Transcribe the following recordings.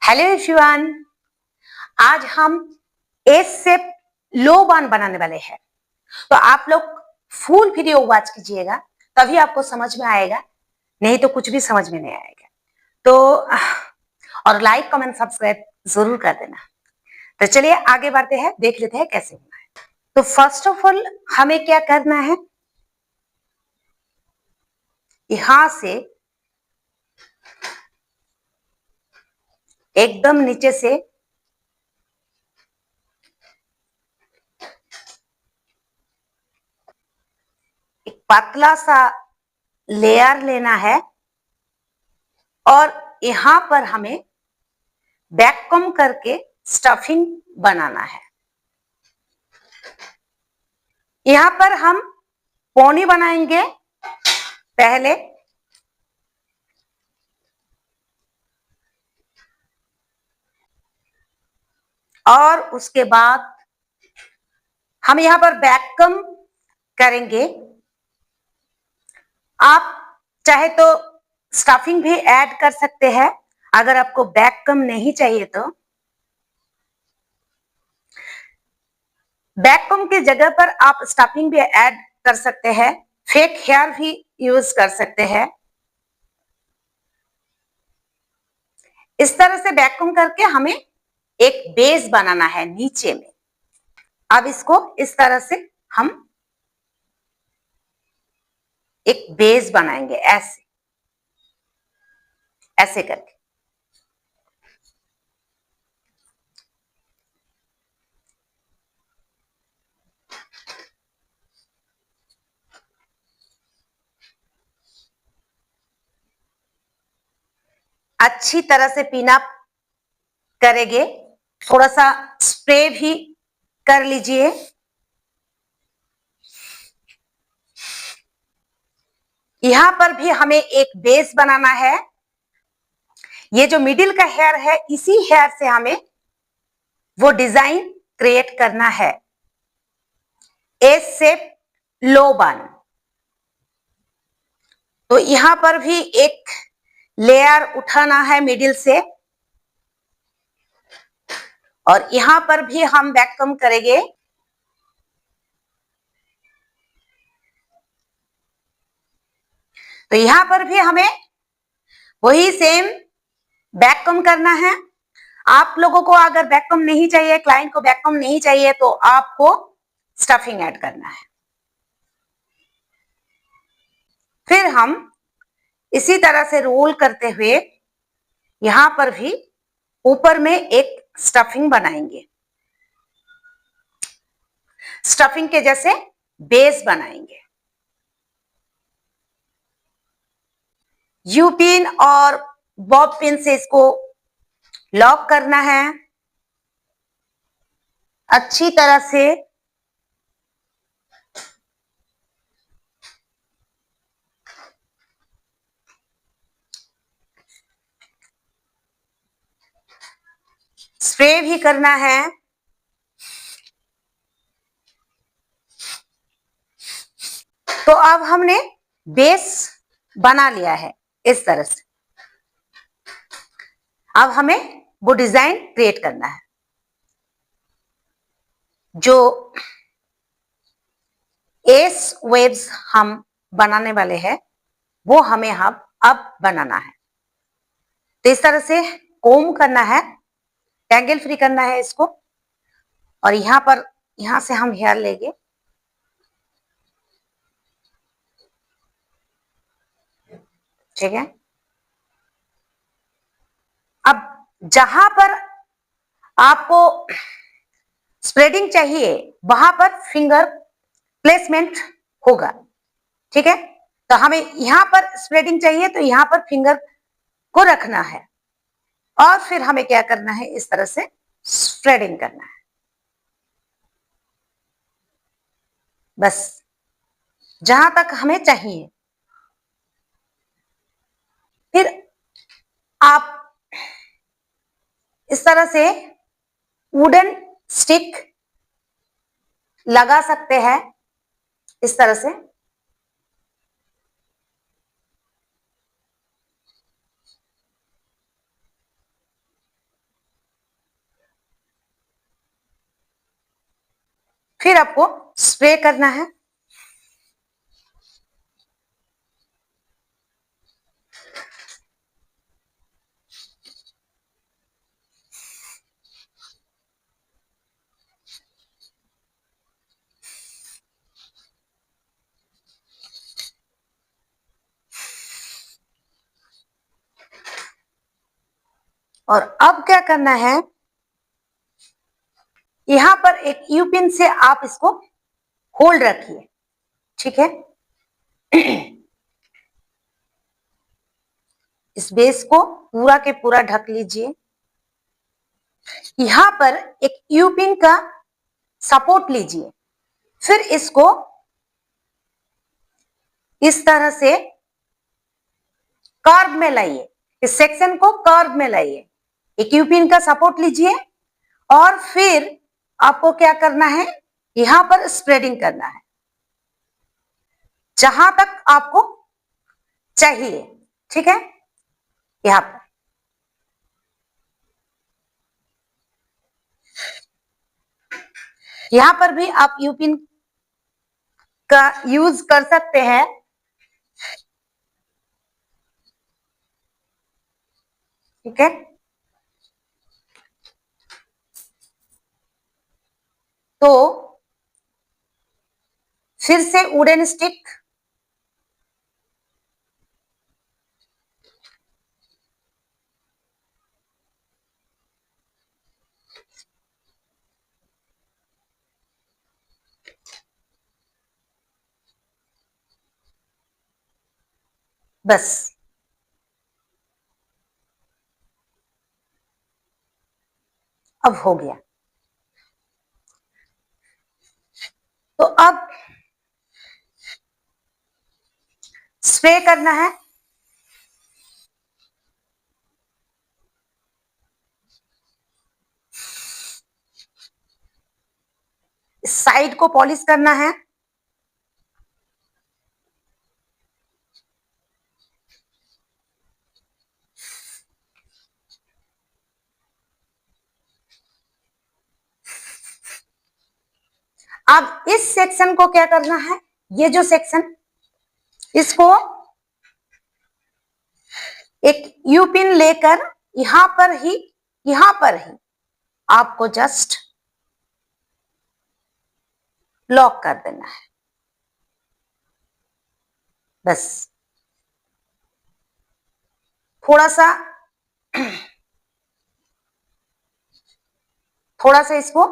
Hello everyone, आज हम S shape लो बान बनाने वाले हैं। तो आप लोग फुल वीडियो वॉच कीजिएगा, तभी आपको समझ में आएगा, नहीं तो कुछ भी समझ में नहीं आएगा। तो और लाइक कमेंट सब्सक्राइब जरूर कर देना। तो चलिए आगे बढ़ते हैं, देख लेते हैं कैसे होना है। तो फर्स्ट ऑफ ऑल हमें क्या करना है, यहां से एकदम नीचे से एक पतला सा लेयर लेना है और यहां पर हमें वैक्यूम करके स्टफिंग बनाना है। यहां पर हम पोनी बनाएंगे पहले। और उसके बाद हम यहां पर वैक्यूम करेंगे। आप चाहे तो स्टफिंग भी ऐड कर सकते हैं, अगर आपको वैक्यूम नहीं चाहिए तो। वैक्यूम की जगह पर आप स्टफिंग भी ऐड कर सकते हैं, फेक हेयर भी यूज कर सकते हैं। इस तरह से वैक्यूम करके हमें एक बेस बनाना है नीचे में। अब इसको इस तरह से हम एक बेस बनाएंगे, ऐसे ऐसे करके। अच्छी तरह से पिन अप करेंगे, थोड़ा सा स्प्रे भी कर लीजिए। यहां पर भी हमें एक बेस बनाना है। ये जो मिडिल का हेयर है, इसी हेयर से हमें वो डिजाइन क्रिएट करना है, एस शेप लो बन। तो यहां पर भी एक लेयर उठाना है मिडिल से, और यहां पर भी हम वैक्यूम करेंगे। तो यहां पर भी हमें वही सेम वैक्यूम करना है। आप लोगों को अगर वैक्यूम नहीं चाहिए, क्लाइंट को वैक्यूम नहीं चाहिए, तो आपको स्टफिंग ऐड करना है। फिर हम इसी तरह से रोल करते हुए यहां पर भी ऊपर में एक स्टफिंग बनाएंगे, स्टफिंग के जैसे बेस बनाएंगे। यू पिन और बॉब पिन से इसको लॉक करना है अच्छी तरह से। स्प्रे भी करना है। तो अब हमने बेस बना लिया है इस तरह से। अब हमें वो डिजाइन क्रिएट करना है। जो एस वेव्स हम बनाने वाले हैं, वो हमें अब बनाना है। तो इस तरह से कोम करना है, टैंगल फ्री करना है इसको। और यहां से हम हेयर लेंगे, ठीक है। अब जहां पर आपको स्प्रेडिंग चाहिए, वहां पर फिंगर प्लेसमेंट होगा, ठीक है। तो हमें यहां पर स्प्रेडिंग चाहिए, तो यहां पर फिंगर को रखना है और फिर हमें क्या करना है, इस तरह से स्प्रेडिंग करना है, बस जहां तक हमें चाहिए। फिर आप इस तरह से वुडन स्टिक लगा सकते हैं, इस तरह से। फिर आपको स्प्रे करना है। और अब क्या करना है, यहां पर एक यू पिन से आप इसको होल्ड रखिए, ठीक है। इस बेस को पूरा के पूरा ढक लीजिए। यहां पर एक यू पिन का सपोर्ट लीजिए, फिर इसको इस तरह से कर्व में लाइए, इस सेक्शन को कर्व में लाइए। एक यू पिन का सपोर्ट लीजिए और फिर आपको क्या करना है, यहां पर स्प्रेडिंग करना है जहां तक आपको चाहिए, ठीक है। यहां पर यहां पर भी आप यू पिन का यूज कर सकते हैं, ठीक है। तो फिर से वुडन स्टिक, बस अब हो गया। तो अब स्प्रे करना है। इस साइड को पॉलिश करना है। अब इस सेक्शन को क्या करना है, ये जो सेक्शन, इसको एक यू पिन लेकर यहां पर ही आपको जस्ट लॉक कर देना है, बस। थोड़ा सा इसको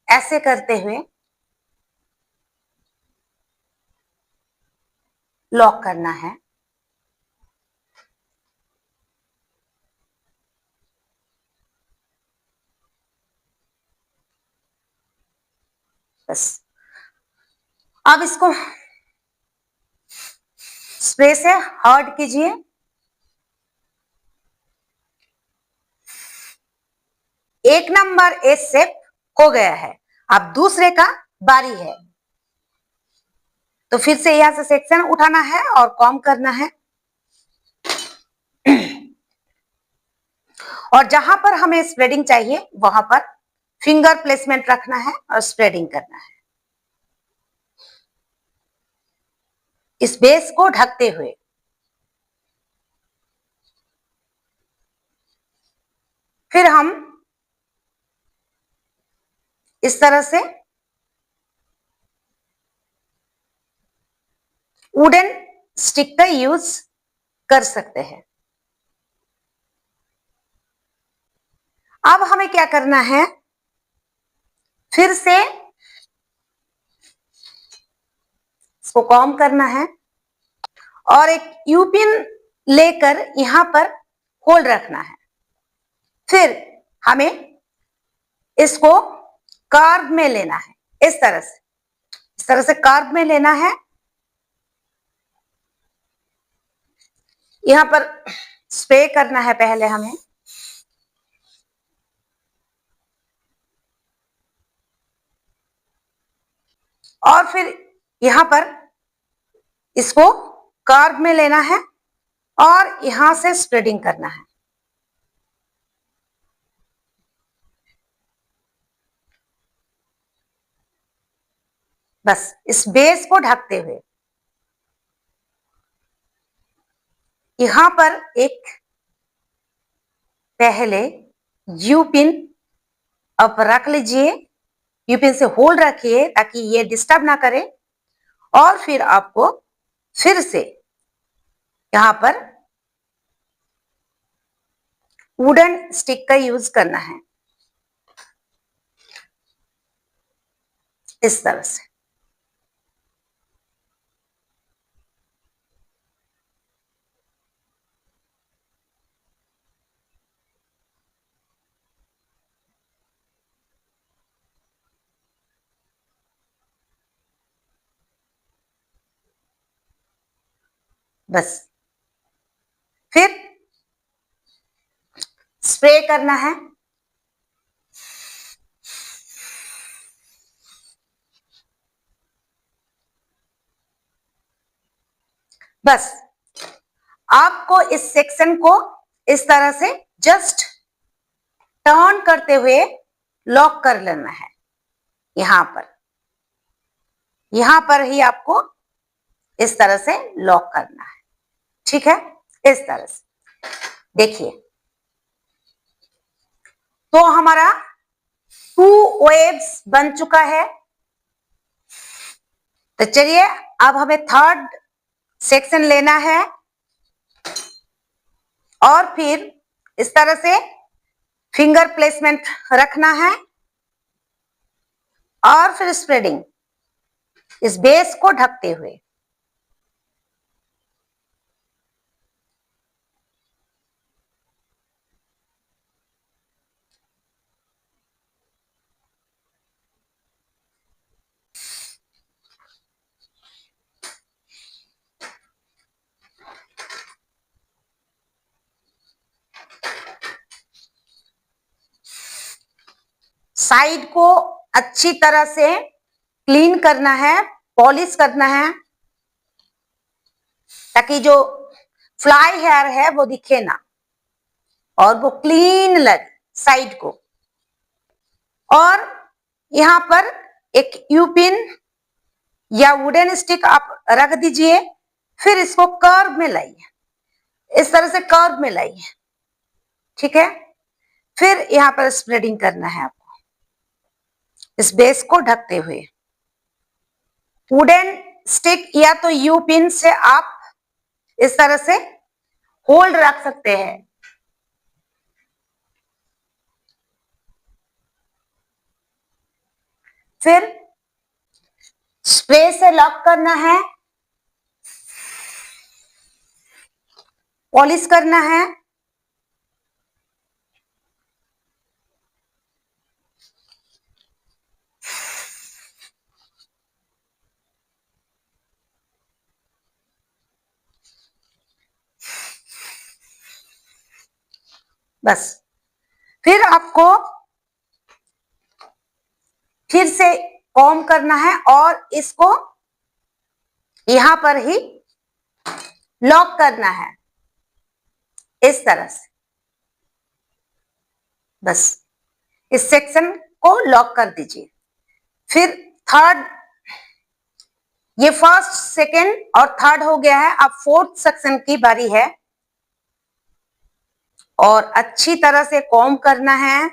ऐसे करते हुए लॉक करना है। बस अब इसको स्प्रे से हर्ड कीजिए। एक नंबर एस शेप हो गया है। अब दूसरे का बारी है। तो फिर से यहां से सेक्शन उठाना है और कॉम करना है, और जहां पर हमें स्प्रेडिंग चाहिए वहां पर फिंगर प्लेसमेंट रखना है और स्प्रेडिंग करना है, इस बेस को ढकते हुए। फिर हम इस तरह से वुडन स्टिक का यूज कर सकते हैं। अब हमें क्या करना है, फिर से इसको कॉम करना है और एक यू पिन लेकर यहां पर होल्ड रखना है। फिर हमें इसको कार्व में लेना है, इस तरह से कार्व में लेना है। यहां पर स्प्रे करना है पहले हमें, और फिर यहां पर इसको कार्व में लेना है और यहां से स्प्रेडिंग करना है। बस इस बेस को ढकते हुए यहां पर एक पहले यू पिन अब रख लीजिए, यू पिन से होल्ड रखिए ताकि ये डिस्टर्ब ना करे, और फिर आपको फिर से यहां पर वुडन स्टिक का यूज करना है इस तरह से। बस फिर स्प्रे करना है। बस आपको इस सेक्शन को इस तरह से जस्ट टर्न करते हुए लॉक कर लेना है। यहां पर ही आपको इस तरह से लॉक करना है, ठीक है, इस तरह से। देखिए तो हमारा 2 वेव्स बन चुका है। तो चलिए अब हमें थर्ड सेक्शन लेना है और फिर इस तरह से फिंगर प्लेसमेंट रखना है और फिर स्प्रेडिंग इस बेस को ढकते हुए। साइड को अच्छी तरह से क्लीन करना है, पॉलिश करना है, ताकि जो फ्लाई हेयर है वो दिखे ना और वो क्लीन लगे साइड को। और यहां पर एक यू पिन या वुडन स्टिक आप रख दीजिए, फिर इसको कर्व में लाइए, इस तरह से कर्व में लाइए, ठीक है। फिर यहां पर स्प्रेडिंग करना है आपको इस बेस को ढकते हुए। वुडन स्टिक या तो यू पिन से आप इस तरह से होल्ड रख सकते हैं। फिर स्प्रे से लॉक करना है, पॉलिश करना है। बस फिर आपको फिर से कॉम करना है और इसको यहां पर ही लॉक करना है इस तरह से। बस इस सेक्शन को लॉक कर दीजिए। फिर थर्ड, ये फर्स्ट सेकेंड और थर्ड हो गया है, अब फोर्थ सेक्शन की बारी है और अच्छी तरह से कॉम करना है,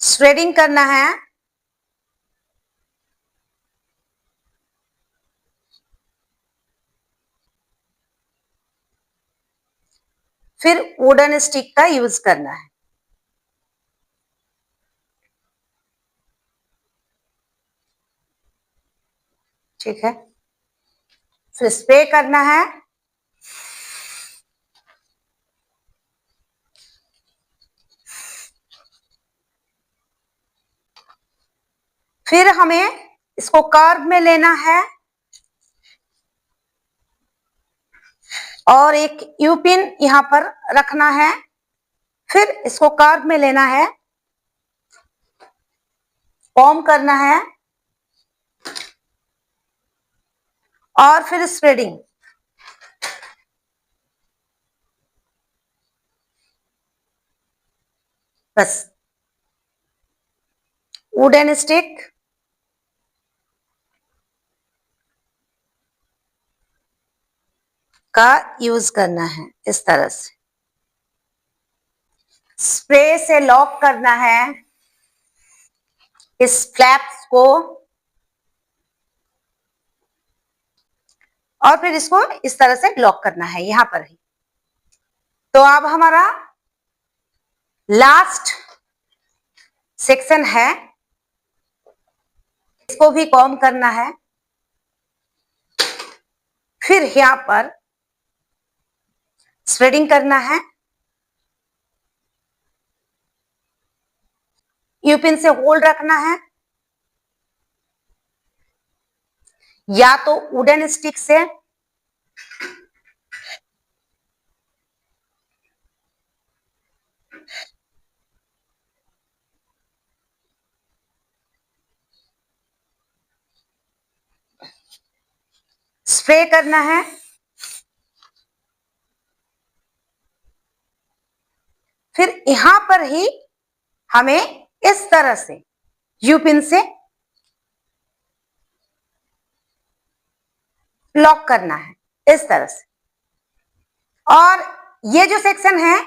स्प्रेडिंग करना है। फिर वुडन स्टिक का यूज करना है, ठीक है। फिर स्प्रे करना है, फिर हमें इसको कर्व में लेना है और एक यू पिन यहां पर रखना है। फिर इसको कर्व में लेना है, कॉम करना है और फिर स्प्रेडिंग। बस वुडन स्टिक का यूज करना है, इस तरह से स्प्रे से लॉक करना है इस फ्लैप्स को, और फिर इसको इस तरह से लॉक करना है यहां पर ही। तो अब हमारा लास्ट सेक्शन है, इसको भी कॉम करना है। फिर यहां पर स्प्रेडिंग करना है, यूपिन से होल्ड रखना है, या तो वुडन स्टिक से स्प्रे करना है, फिर यहां पर ही हमें इस तरह से यूपिन से लॉक करना है, इस तरह से। और ये जो सेक्शन है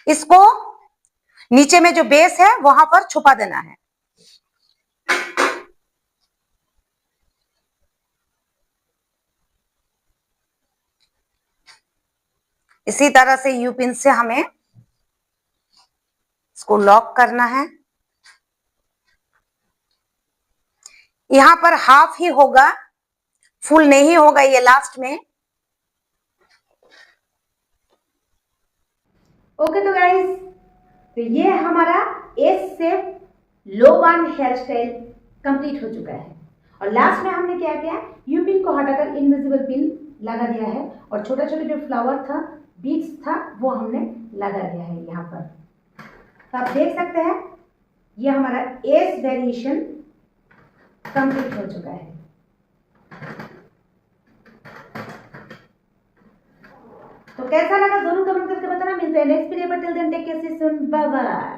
इसको नीचे में जो बेस है वहां पर छुपा देना है। इसी तरह से यूपिन से हमें इसको लॉक करना है। यहां पर हाफ ही होगा, फुल नहीं होगा ये लास्ट में। ओके तो गाइस, तो ये हमारा एस शेप लो बान हेयर स्टाइल कंप्लीट हो चुका है। और लास्ट में हमने क्या किया, यू पिन को हटाकर इनविजिबल पिन लगा दिया है, और छोटा छोटा जो फ्लावर था, बीड्स था, वो हमने लगा दिया है यहाँ पर। तो आप देख सकते हैं ये हमारा एस वेरिएशन कंप्लीट हो चुका है। तो कैसा लगा जरूर कमेंट करके बताना। मिलते हैं नेक्स्ट वीडियो पर, टिल देन टेक केयर, सी सून, बाय बाय।